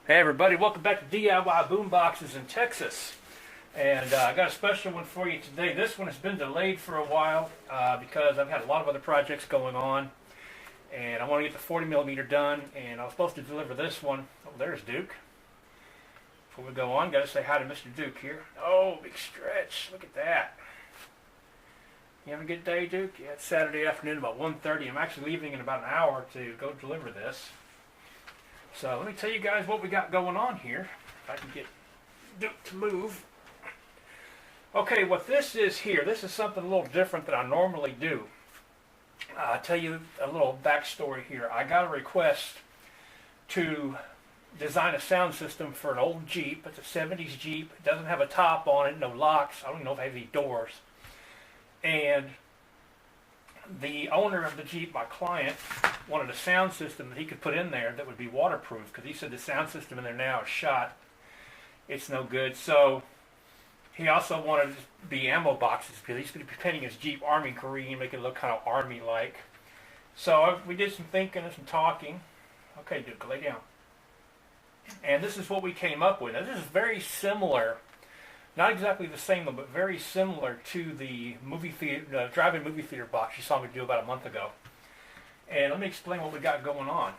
Hey everybody, welcome back to DIY Boomboxes in Texas. And I got a special one for you today. This one has been delayed for a while because I've had a lot of other projects going on. And I want to get the 40 millimeter done, and I was supposed to deliver this one. Oh, there's Duke. Before we go on, got to say hi to Mr. Duke here. Oh, big stretch. Look at that. You have a good day, Duke? Yeah, it's Saturday afternoon about 1:30. I'm actually leaving in about an hour to go deliver this. So let me tell you guys what we got going on here. If I can get Duke to move. Okay, what this is here, this is something a little different than I normally do. I'll tell you a little backstory here. I got a request to design a sound system for an old Jeep. It's a 70s Jeep. It doesn't have a top on it, no locks. I don't even know if it has any doors. And the owner of the Jeep, my client, wanted a sound system that he could put in there that would be waterproof, because he said the sound system in there now is shot. It's no good. So he also wanted the ammo boxes, because he's going to be painting his Jeep Army green, make it look kind of Army-like. So we did some thinking and some talking. Okay, Duke, lay down. And this is what we came up with. Now, this is very similar, not exactly the same, but very similar to the movie theater, drive-in movie theater box you saw me do about a month ago. And let me explain what we got going on.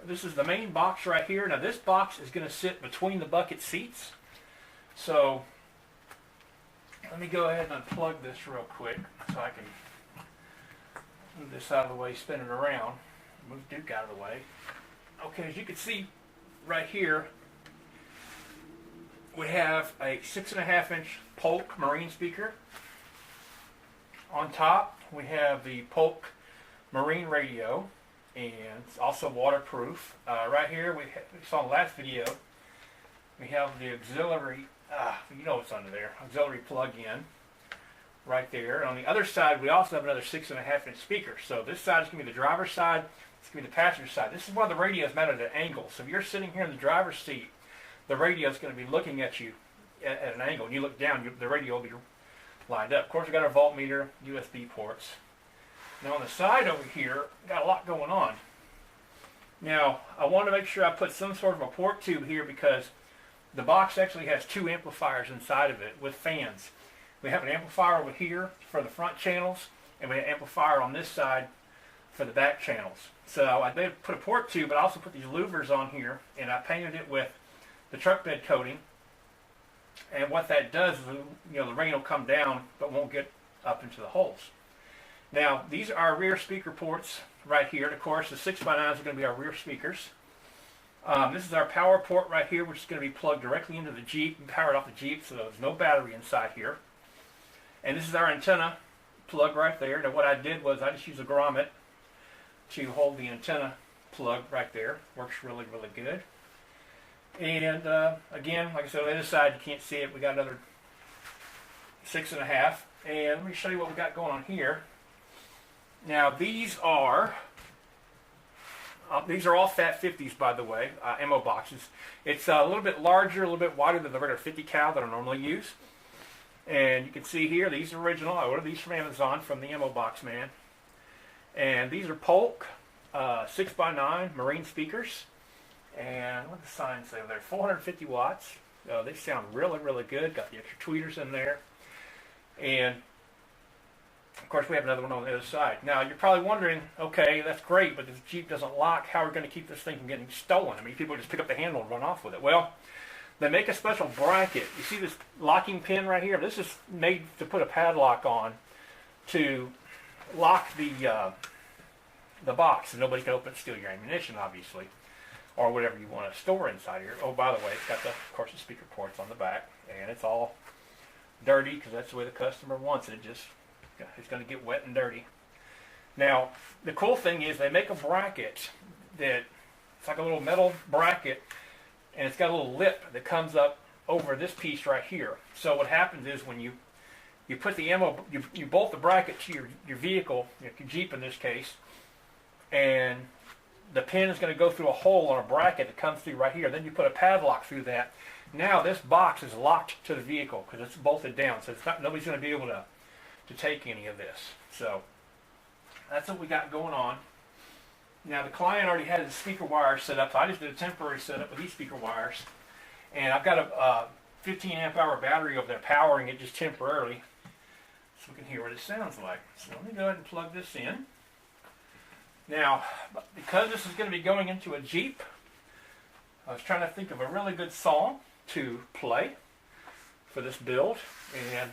This is the main box right here. Now this box is going to sit between the bucket seats. So let me go ahead and unplug this real quick so I can move this out of the way, spin it around, move Duke out of the way. Okay, as you can see right here, we have a 6.5 inch Polk Marine speaker. On top we have the Polk Marine radio, and it's also waterproof. Right here, we saw in the last video, we have the auxiliary, you know what's under there, auxiliary plug-in right there. On the other side, we also have another 6.5 inch speaker. So this side is going to be the driver's side, it's going to be the passenger side. This is why the radio is mounted at an angle. So if you're sitting here in the driver's seat, the radio is going to be looking at you at an angle. When you look down, the radio will be lined up. Of course, we've got our voltmeter, USB ports. Now on the side over here, got a lot going on. Now, I want to make sure I put some sort of a port tube here, because the box actually has two amplifiers inside of it with fans. We have an amplifier over here for the front channels, and we have an amplifier on this side for the back channels. So I did put a port tube, but I also put these louvers on here, and I painted it with the truck bed coating. And what that does is, the rain will come down but won't get up into the holes. Now, these are our rear speaker ports right here. And of course, the 6x9s are going to be our rear speakers. This is our power port right here, which is going to be plugged directly into the Jeep and powered off the Jeep, so there's no battery inside here. And this is our antenna plug right there. Now, what I did was I just used a grommet to hold the antenna plug right there. Works really, really good. And again, like I said, on the other side, you can't see it. We got another 6.5. And let me show you what we got going on here. Now these are all Fat 50s, by the way, ammo boxes. It's a little bit larger, a little bit wider than the regular 50 cal that I normally use. And you can see here, these are original. I ordered these from Amazon from the Ammo Box Man. And these are Polk 6x9 Marine speakers. And what does the sign say there? 450 watts. They sound really, really good. Got the extra tweeters in there. And of course, we have another one on the other side. Now, you're probably wondering, okay, that's great, but if the Jeep doesn't lock, how are we going to keep this thing from getting stolen? I mean, people just pick up the handle and run off with it. Well, they make a special bracket. You see this locking pin right here? This is made to put a padlock on to lock the box, so nobody can open and steal your ammunition, obviously, or whatever you want to store inside here. Oh, by the way, it's got, of course, the speaker ports on the back, and it's all dirty because that's the way the customer wants it. It's going to get wet and dirty. Now, the cool thing is they make a bracket that it's like a little metal bracket, and it's got a little lip that comes up over this piece right here. So what happens is when you put the ammo, you bolt the bracket to your vehicle, your Jeep in this case, and the pin is going to go through a hole on a bracket that comes through right here. Then you put a padlock through that. Now this box is locked to the vehicle because it's bolted down, so nobody's going to be able to take any of this. So that's what we got going on. Now the client already had his speaker wires set up, so I just did a temporary setup with these speaker wires. And I've got a 15 amp hour battery over there powering it just temporarily, so we can hear what it sounds like. So let me go ahead and plug this in. Now, because this is going to be going into a Jeep, I was trying to think of a really good song to play for this build, and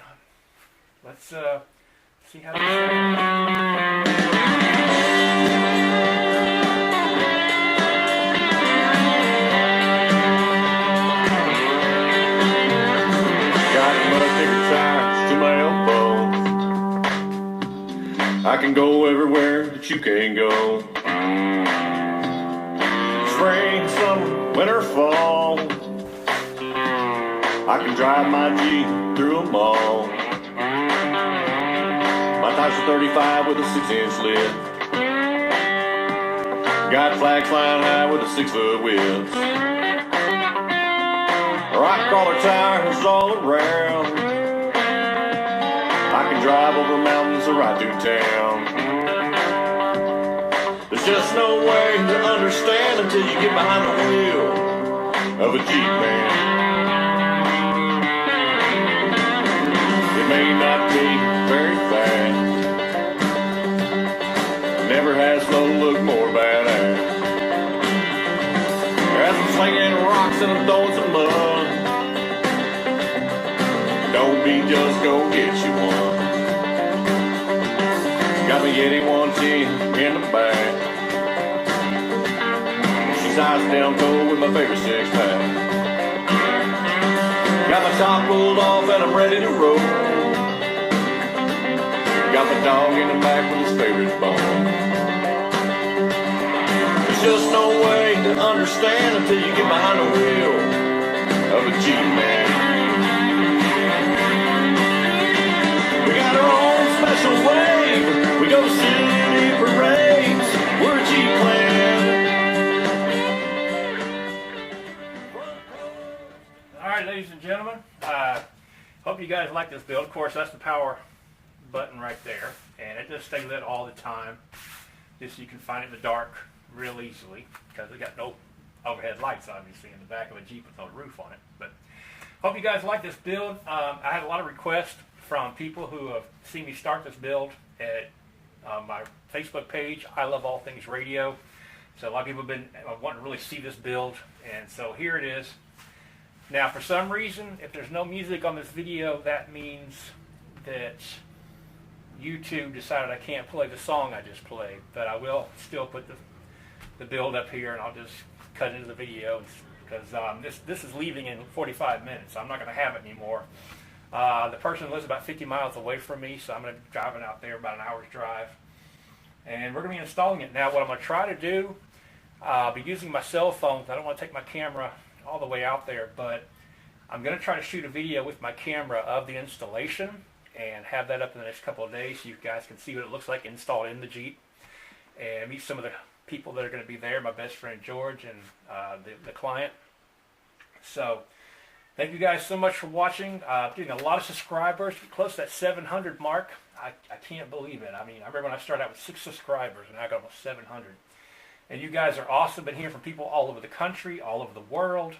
let's see how this sounds. I can go everywhere that you can't go. Spring, summer, winter, fall, I can drive my Jeep through them all. My tires are 35 with a 6-inch lid. Got flags flying high with a 6-foot width. Rock crawler tires all around. I can drive over mountains or right through town. There's just no way to understand until you get behind the wheel of a Jeep, man. It may not be very fast, never has no look more badass. As I'm slinging rocks and I'm throwing some mud, don't be just go get you one. Got me Yeti 110 in the back. She's eyes down cold with my favorite 6-pack. Got my top pulled off and I'm ready to roll. Got my dog in the back with his favorite bone. There's just no way to understand until you get behind the wheel of a Jeep, man. We got our own special wave. We go to city parades. We're a Jeep clan. All right, ladies and gentlemen. Hope you guys like this build. Of course, that's the power button right there, and it just stays lit all the time. Just so you can find it in the dark real easily, because it got no overhead lights, obviously, in the back of a Jeep with no roof on it. But hope you guys like this build. I had a lot of requests from people who have seen me start this build at my Facebook page, I Love All Things Radio. So a lot of people have been wanting to really see this build, and so here it is. Now, for some reason, if there's no music on this video, that means that YouTube decided I can't play the song I just played, but I will still put the build up here, and I'll just cut into the video, because this is leaving in 45 minutes, so I'm not going to have it anymore. The person lives about 50 miles away from me, so I'm going to be driving out there about an hour's drive. And we're going to be installing it. Now, what I'm going to try to do, I'll be using my cell phone. I don't want to take my camera all the way out there, but I'm going to try to shoot a video with my camera of the installation and have that up in the next couple of days so you guys can see what it looks like installed in the Jeep and meet some of the people that are going to be there, my best friend George and the client. So thank you guys so much for watching. Getting a lot of subscribers, close to that 700 mark. I can't believe it. I mean, I remember when I started out with 6 subscribers, and I got almost 700. And you guys are awesome. Been hearing from people all over the country, all over the world.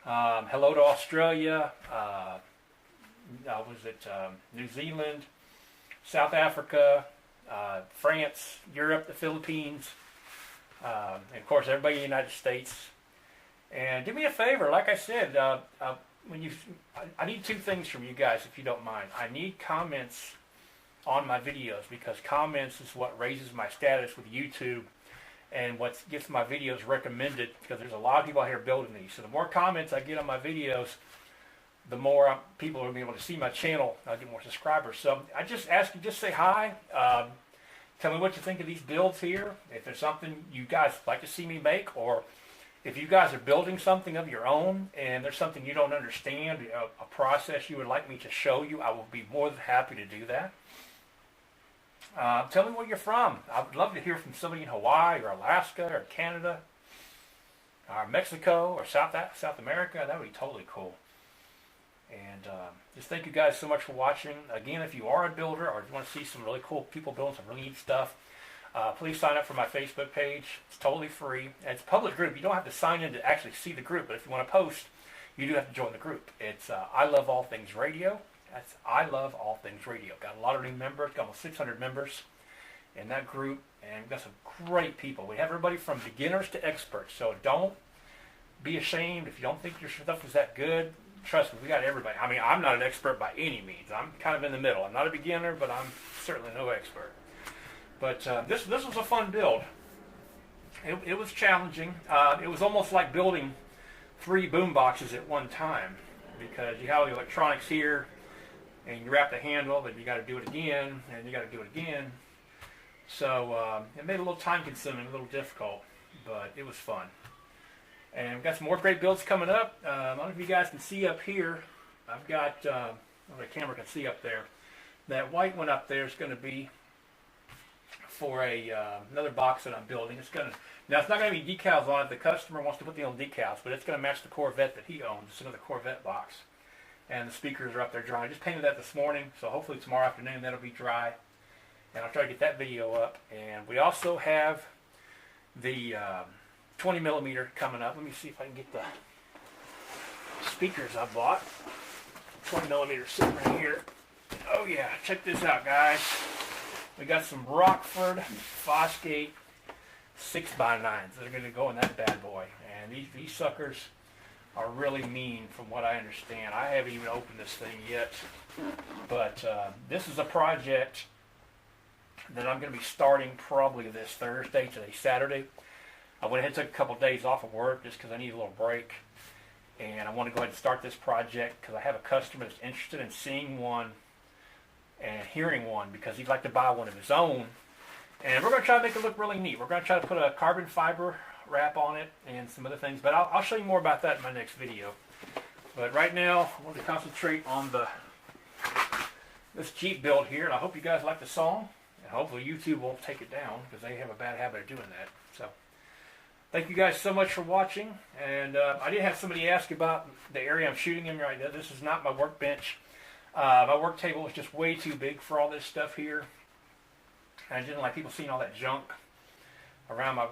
Hello to Australia. New Zealand, South Africa, France, Europe, the Philippines, and of course everybody in the United States. And do me a favor, like I said, I need 2 things from you guys, if you don't mind. I need comments on my videos, because comments is what raises my status with YouTube and what gets my videos recommended, because there's a lot of people out here building these. So the more comments I get on my videos, the more people will be able to see my channel. I'll get more subscribers. So I just ask you, just say hi. Tell me what you think of these builds here. If there's something you guys like to see me make, or if you guys are building something of your own and there's something you don't understand, a process you would like me to show you, I will be more than happy to do that. Tell me where you're from. I would love to hear from somebody in Hawaii or Alaska or Canada or Mexico or South America. That would be totally cool. And just thank you guys so much for watching. Again, if you are a builder or you want to see some really cool people building some really neat stuff, Please sign up for my Facebook page. It's totally free. It's a public group. You don't have to sign in to actually see the group, but if you want to post, you do have to join the group. It's I Love All Things Radio. That's I Love All Things Radio. Got a lot of new members. Got almost 600 members in that group, and we've got some great people. We have everybody from beginners to experts. So don't be ashamed if you don't think your stuff is that good. Trust me, we got everybody. I mean, I'm not an expert by any means. I'm kind of in the middle. I'm not a beginner, but I'm certainly no expert. But this was a fun build. It was challenging. It was almost like building 3 boom boxes at one time, because you have the electronics here, and you wrap the handle, but you got to do it again, and you got to do it again. So it made it a little time consuming, a little difficult, but it was fun. And we've got some more great builds coming up. I don't know if you guys can see up here. I've got, the camera can see up there. That white one up there is going to be for another box that I'm building. Now it's not going to be decals on it. The customer wants to put the old decals, but it's going to match the Corvette that he owns. It's another Corvette box. And the speakers are up there drying. I just painted that this morning, so hopefully tomorrow afternoon that'll be dry. And I'll try to get that video up. And we also have the 20 millimeter coming up. Let me see if I can get the speakers I bought. 20 millimeter sitting right here. Oh yeah, check this out, guys. We got some Rockford Fosgate 6x9s that are going to go in that bad boy. And these suckers are really mean from what I understand. I haven't even opened this thing yet. But this is a project that I'm going to be starting probably this Thursday. Today's Saturday. I went ahead and took a couple of days off of work just because I need a little break. And I want to go ahead and start this project because I have a customer that's interested in seeing one and hearing one, because he'd like to buy one of his own. And we're going to try to make it look really neat. We're going to try to put a carbon fiber wrap on it and some other things. But I'll show you more about that in my next video. But right now, I want to concentrate on this Jeep build here. And I hope you guys like the song. And hopefully YouTube won't take it down, because they have a bad habit of doing that. So thank you guys so much for watching. And I did have somebody ask about the area I'm shooting in right now. This is not my workbench. My work table is just way too big for all this stuff here. And I didn't like people seeing all that junk around my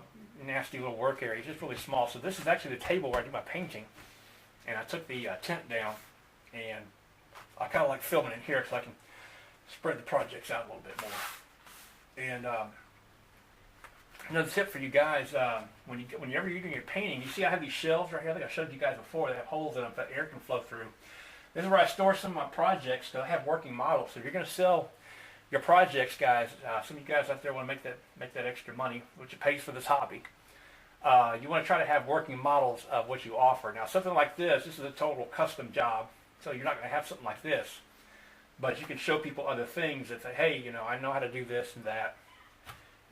nasty little work area. It's just really small. So this is actually the table where I do my painting. And I took the tent down, and I kind of like filming in here so I can spread the projects out a little bit more. And another tip for you guys, whenever you're doing your painting, you see I have these shelves right here. I think I showed you guys before. They have holes in them that air can flow through. This is where I store some of my projects, because I have working models. So if you're going to sell your projects, guys, some of you guys out there want to make that extra money, which it pays for this hobby. You want to try to have working models of what you offer. Now, something like this is a total custom job, so you're not going to have something like this. But you can show people other things that say, hey, I know how to do this and that.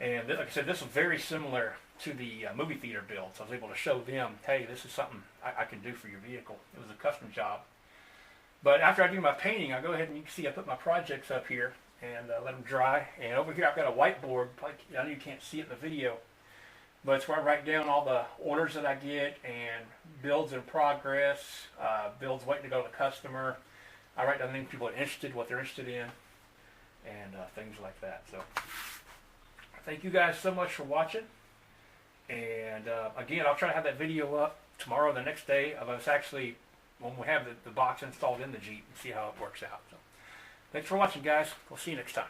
And like I said, this is very similar to the movie theater build. So I was able to show them, hey, this is something I can do for your vehicle. It was a custom job. But after I do my painting, I go ahead and you can see I put my projects up here and let them dry. And over here I've got a whiteboard. I know you can't see it in the video, but it's where I write down all the orders that I get and builds in progress, builds waiting to go to the customer. I write down things people are interested, what they're interested in, and things like that. So thank you guys so much for watching. And again, I'll try to have that video up tomorrow or the next day of us actually, when we have the box installed in the Jeep, and see how it works out. So thanks for watching, guys. We'll see you next time.